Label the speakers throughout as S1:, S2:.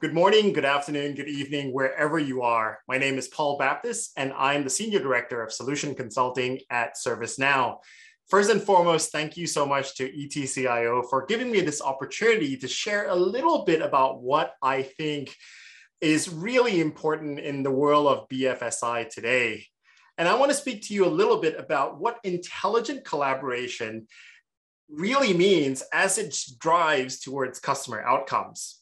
S1: Good morning, good afternoon, good evening, wherever you are. My name is Paul Baptist, and I'm the Senior Director of Solution Consulting at ServiceNow. First and foremost, thank you so much to ETCIO for giving me this opportunity to share a little bit about what I think is really important in the world of BFSI today. And I want to speak to you a little bit about what intelligent collaboration really means as it drives towards customer outcomes.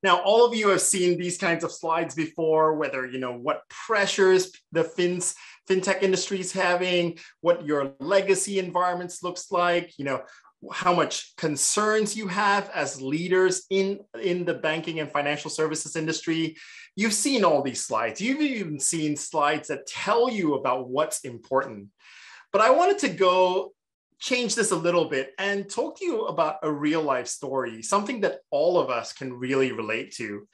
S1: Now, all of you have seen these kinds of slides before, whether what pressures the fintech industry is having, what your legacy environments looks like, how much concerns you have as leaders in the banking and financial services industry. You've seen all these slides. You've even seen slides that tell you about what's important. But I wanted to change this a little bit and talk to you about a real life story, something that all of us can really relate to.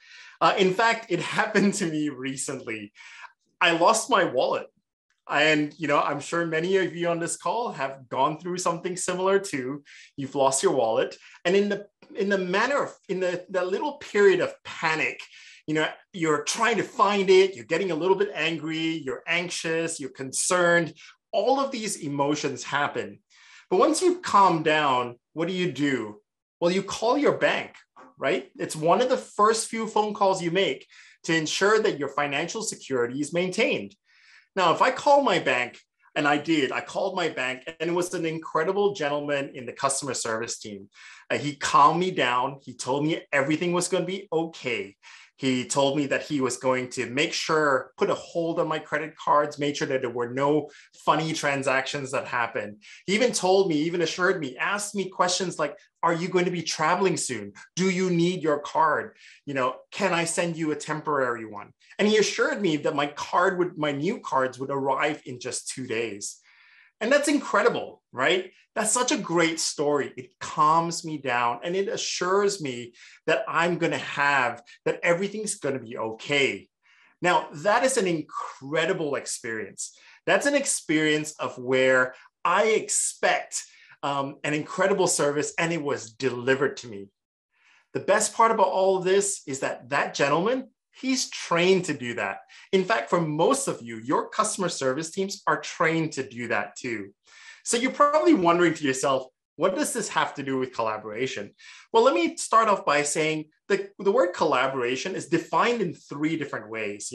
S1: In fact, it happened to me recently. I lost my wallet. And I'm sure many of you on this call have gone through something similar too. You've lost your wallet. And in the little period of panic, you're trying to find it, you're getting a little bit angry, you're anxious, you're concerned. All of these emotions happen. But once you calm down, what do? Well, you call your bank, right? It's one of the first few phone calls you make to ensure that your financial security is maintained. Now, if I call my bank, and I called my bank, and it was an incredible gentleman in the customer service team. He calmed me down. He told me everything was going to be okay. He told me that he was going to put a hold on my credit cards, made sure that there were no funny transactions that happened. He even assured me, asked me questions like, are you going to be traveling soon? Do you need your card? Can I send you a temporary one? And he assured me that my new cards would arrive in just 2 days. And that's incredible, right? That's such a great story. It calms me down and it assures me that that everything's going to be okay. Now, that is an incredible experience. That's an experience of where I expect an incredible service and it was delivered to me. The best part about all of this is that gentleman, he's trained to do that. In fact, for most of you, your customer service teams are trained to do that too. So you're probably wondering to yourself, what does this have to do with collaboration? Well, let me start off by saying the word collaboration is defined in 3 different ways.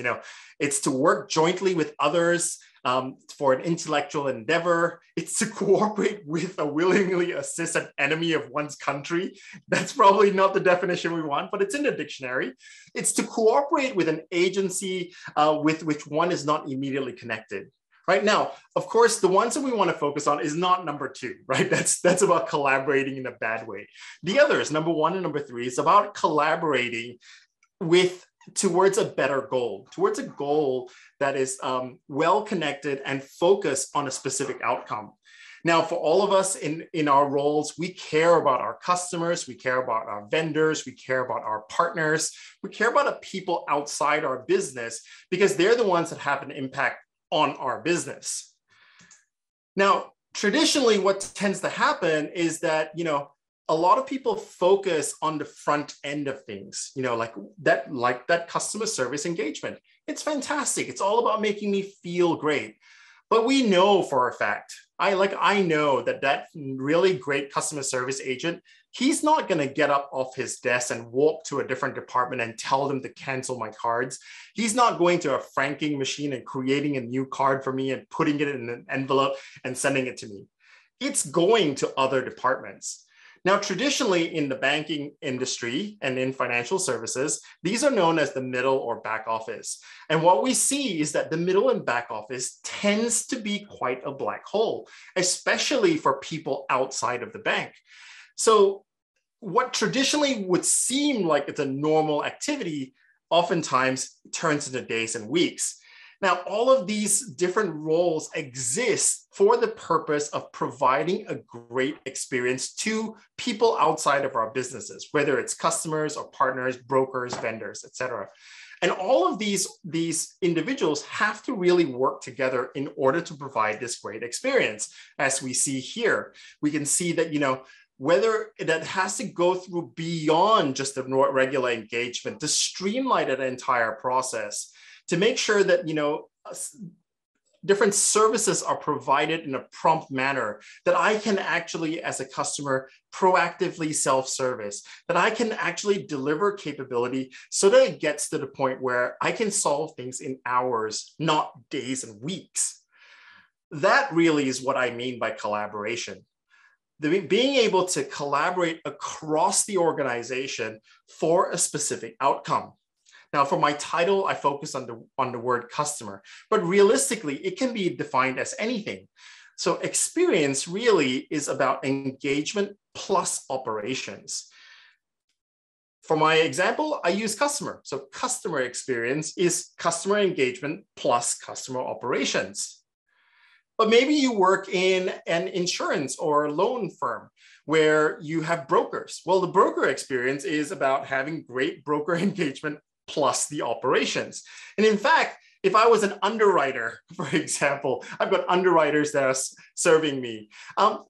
S1: It's to work jointly with others for an intellectual endeavor. It's to cooperate with or willingly assist an enemy of one's country. That's probably not the definition we want, but it's in the dictionary. It's to cooperate with an agency with which one is not immediately connected. Right now, of course, the ones that we want to focus on is not number 2, right? That's about collaborating in a bad way. The others, number 1 and number 3, is about collaborating towards a better goal, towards a goal that is well connected and focused on a specific outcome. Now, for all of us in our roles, we care about our customers, we care about our vendors, we care about our partners, we care about the people outside our business because they're the ones that have an impact on our business. Now, traditionally, what tends to happen is that, a lot of people focus on the front end of things, like that customer service engagement. It's fantastic. It's all about making me feel great. But we know for a fact, I know that really great customer service agent, he's not going to get up off his desk and walk to a different department and tell them to cancel my cards. He's not going to a franking machine and creating a new card for me and putting it in an envelope and sending it to me. It's going to other departments. Now, traditionally in the banking industry and in financial services, these are known as the middle or back office. And what we see is that the middle and back office tends to be quite a black hole, especially for people outside of the bank. So what traditionally would seem like it's a normal activity oftentimes turns into days and weeks. Now, all of these different roles exist for the purpose of providing a great experience to people outside of our businesses, whether it's customers or partners, brokers, vendors, et cetera. And all of these individuals have to really work together in order to provide this great experience. As we see here, we can see that, whether that has to go through beyond just the regular engagement to streamline that entire process, to make sure that, different services are provided in a prompt manner, that I can actually, as a customer, proactively self-service, that I can actually deliver capability so that it gets to the point where I can solve things in hours, not days and weeks. That really is what I mean by collaboration. Being able to collaborate across the organization for a specific outcome. Now, for my title, I focus on the word customer, but realistically, it can be defined as anything. So experience really is about engagement plus operations. For my example, I use customer. So customer experience is customer engagement plus customer operations. But maybe you work in an insurance or loan firm where you have brokers. Well, the broker experience is about having great broker engagement plus the operations. And in fact, if I was an underwriter, for example, I've got underwriters that are serving me.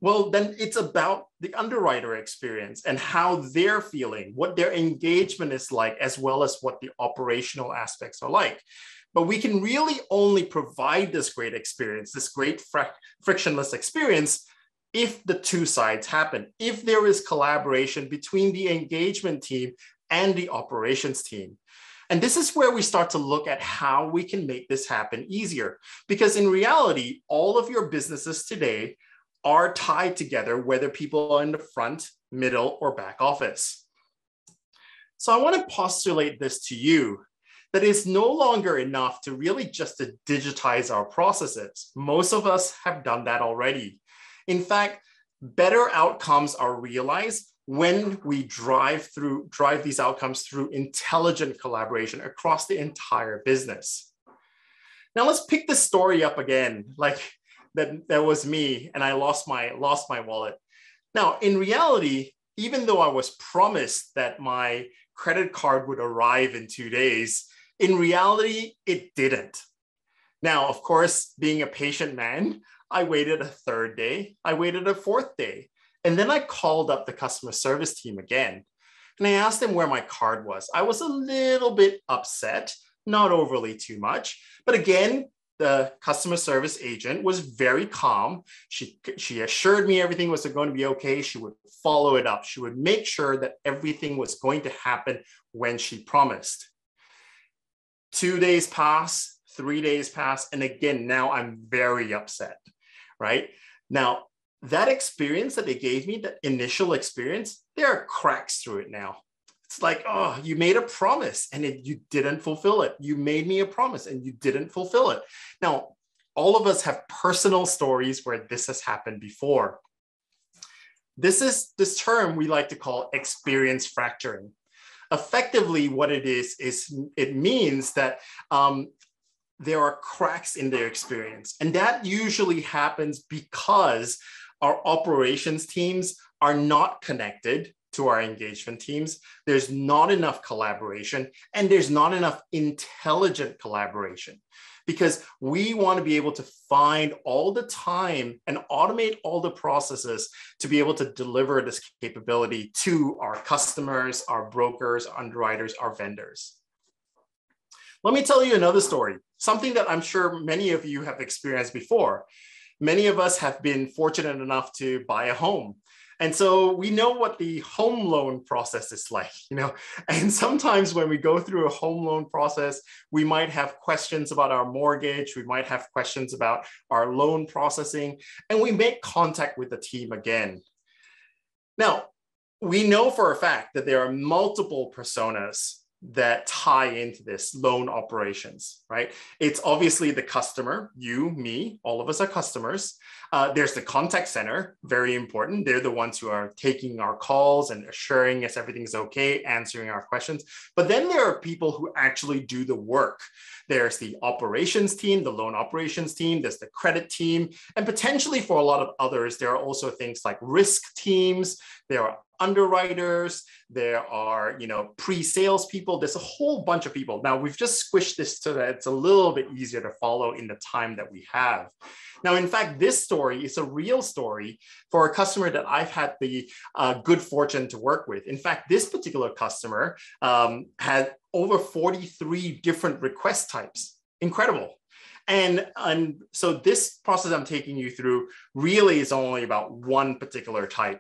S1: Well, then it's about the underwriter experience and how they're feeling, what their engagement is like, as well as what the operational aspects are like. But we can really only provide this great experience, this great frictionless experience, if the two sides happen, if there is collaboration between the engagement team and the operations team. And this is where we start to look at how we can make this happen easier. Because in reality, all of your businesses today are tied together, whether people are in the front, middle, or back office. So I want to postulate this to you, that it's no longer enough to really just to digitize our processes. Most of us have done that already. In fact, better outcomes are realized when we drive these outcomes through intelligent collaboration across the entire business. Now let's pick this story up again, like that was me and I lost my wallet. Now, in reality, even though I was promised that my credit card would arrive in 2 days, in reality, it didn't. Now, of course, being a patient man, I waited a 3rd day, I waited a 4th day, and then I called up the customer service team again, and I asked them where my card was. I was a little bit upset, not overly too much, but again, the customer service agent was very calm. She assured me everything was going to be okay. She would follow it up. She would make sure that everything was going to happen when she promised. 2 days pass, 3 days pass, and again, now I'm very upset, right? Now, that experience that they gave me, that initial experience, there are cracks through it now. It's like, oh, you made a promise and you didn't fulfill it. You made me a promise and you didn't fulfill it. Now, all of us have personal stories where this has happened before. This term we like to call experience fracturing. Effectively, what it is it means that there are cracks in their experience. And that usually happens because our operations teams are not connected to our engagement teams. There's not enough collaboration and there's not enough intelligent collaboration, because we want to be able to find all the time and automate all the processes to be able to deliver this capability to our customers, our brokers, underwriters, our vendors. Let me tell you another story, something that I'm sure many of you have experienced before. Many of us have been fortunate enough to buy a home. And so we know what the home loan process is like, and sometimes when we go through a home loan process, we might have questions about our mortgage, we might have questions about our loan processing, and we make contact with the team again. Now, we know for a fact that there are multiple personas that tie into this loan operations, right? It's obviously the customer, you, me, all of us are customers. There's the contact center, very important. They're the ones who are taking our calls and assuring us everything's okay, answering our questions. But then there are people who actually do the work. There's the operations team, the loan operations team, there's the credit team, and potentially for a lot of others, there are also things like risk teams. There are underwriters, there are, pre-sales people, there's a whole bunch of people. Now we've just squished this so that it's a little bit easier to follow in the time that we have. Now, in fact, this story is a real story for a customer that I've had the good fortune to work with. In fact, this particular customer had over 43 different request types. Incredible. And so this process I'm taking you through really is only about one particular type.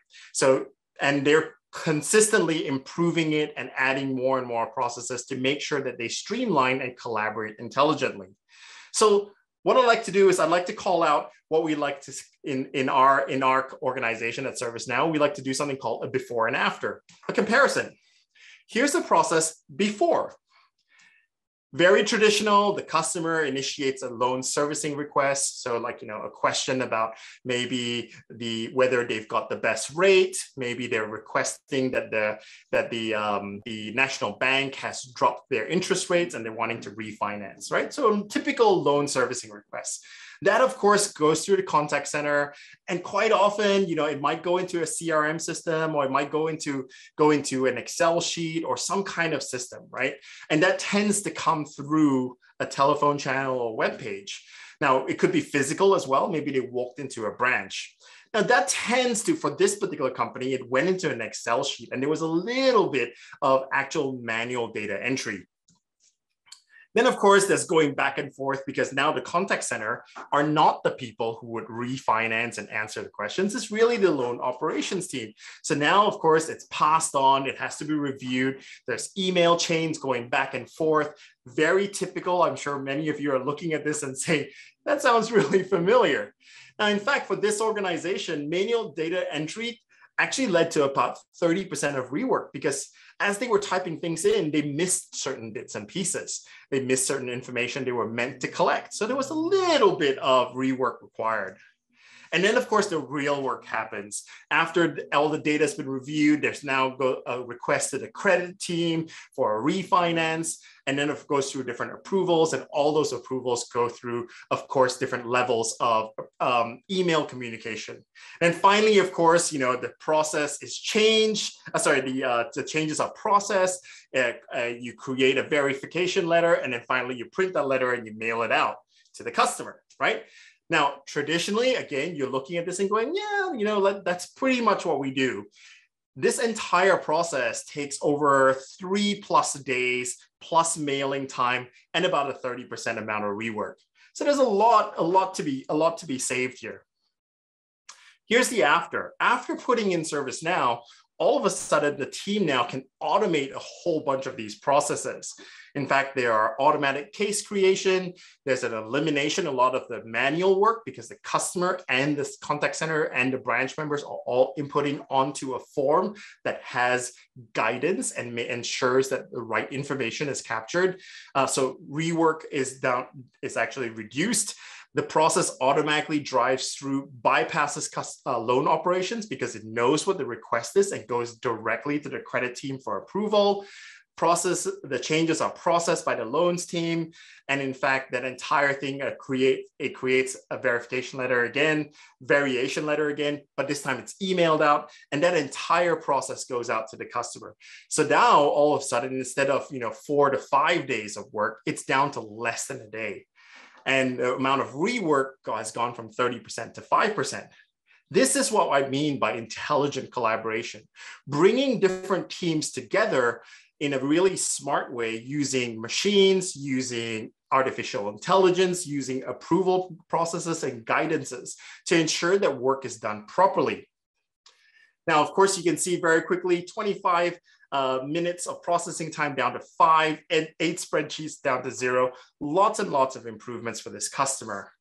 S1: And they're consistently improving it and adding more and more processes to make sure that they streamline and collaborate intelligently. So what I'd like to do is I'd like to call out what we like to, in our organization at ServiceNow, we like to do something called a before and after, a comparison. Here's the process before. Very traditional, the customer initiates a loan servicing request. So like, a question about maybe whether they've got the best rate, maybe they're requesting that the national bank has dropped their interest rates and they're wanting to refinance, right? So typical loan servicing requests. That, of course, goes through the contact center. And quite often, it might go into a CRM system, or it might go into an Excel sheet or some kind of system, right? And that tends to come through a telephone channel or web page. Now, it could be physical as well. Maybe they walked into a branch. Now, that tends to, for this particular company, it went into an Excel sheet, and there was a little bit of actual manual data entry. Then, of course, there's going back and forth because now the contact center are not the people who would refinance and answer the questions. It's really the loan operations team. So now, of course, it's passed on. It has to be reviewed. There's email chains going back and forth. Very typical. I'm sure many of you are looking at this and saying, that sounds really familiar. Now, in fact, for this organization, manual data entry actually led to about 30% of rework because as they were typing things in, they missed certain bits and pieces. They missed certain information they were meant to collect. So there was a little bit of rework required. And then, of course, the real work happens. After all the data has been reviewed, there's now a request to the credit team for a refinance. And then it goes through different approvals, and all those approvals go through, of course, different levels of email communication. And finally, of course, the process is changed. The changes are processed. You create a verification letter, and then finally you print that letter and you mail it out to the customer, right? Now, traditionally, again, you're looking at this and going, yeah, that's pretty much what we do. This entire process takes over 3+ days plus mailing time and about a 30% amount of rework. So there's a lot to be saved here. Here's the after. After putting in ServiceNow, all of a sudden the team now can automate a whole bunch of these processes. In fact, there are automatic case creation. There's an elimination, a lot of the manual work because the customer and the contact center and the branch members are all inputting onto a form that has guidance and ensures that the right information is captured. So rework is actually reduced. The process automatically drives through, bypasses loan operations because it knows what the request is and goes directly to the credit team for approval. The changes are processed by the loans team. And in fact, that entire thing creates a verification letter again, variation letter again, but this time it's emailed out, and that entire process goes out to the customer. So now all of a sudden, instead of 4 to 5 days of work, it's down to less than a day. And the amount of rework has gone from 30% to 5%. This is what I mean by intelligent collaboration, bringing different teams together in a really smart way, using machines, using artificial intelligence, using approval processes and guidances to ensure that work is done properly. Now, of course, you can see very quickly 25 minutes of processing time down to 5, and 8 spreadsheets down to 0. Lots and lots of improvements for this customer.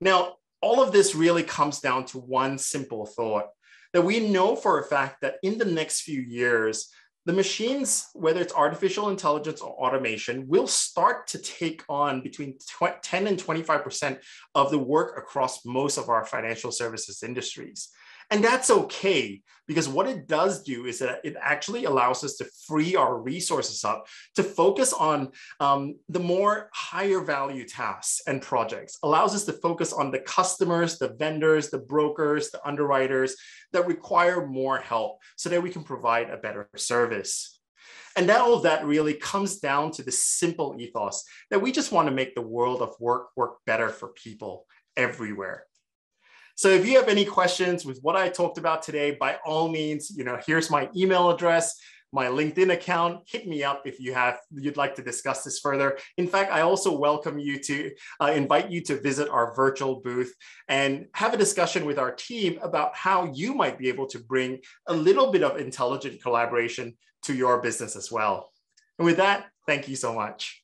S1: Now, all of this really comes down to one simple thought, that we know for a fact that in the next few years, the machines, whether it's artificial intelligence or automation, will start to take on between 10 and 25% of the work across most of our financial services industries. And that's okay, because what it does do is that it actually allows us to free our resources up to focus on the more higher value tasks and projects, allows us to focus on the customers, the vendors, the brokers, the underwriters that require more help so that we can provide a better service. And all of that really comes down to the simple ethos that we just want to make the world of work better for people everywhere. So if you have any questions with what I talked about today, by all means, here's my email address, my LinkedIn account. Hit me up if you'd like to discuss this further. In fact, I also welcome you to invite you to visit our virtual booth and have a discussion with our team about how you might be able to bring a little bit of intelligent collaboration to your business as well. And with that, thank you so much.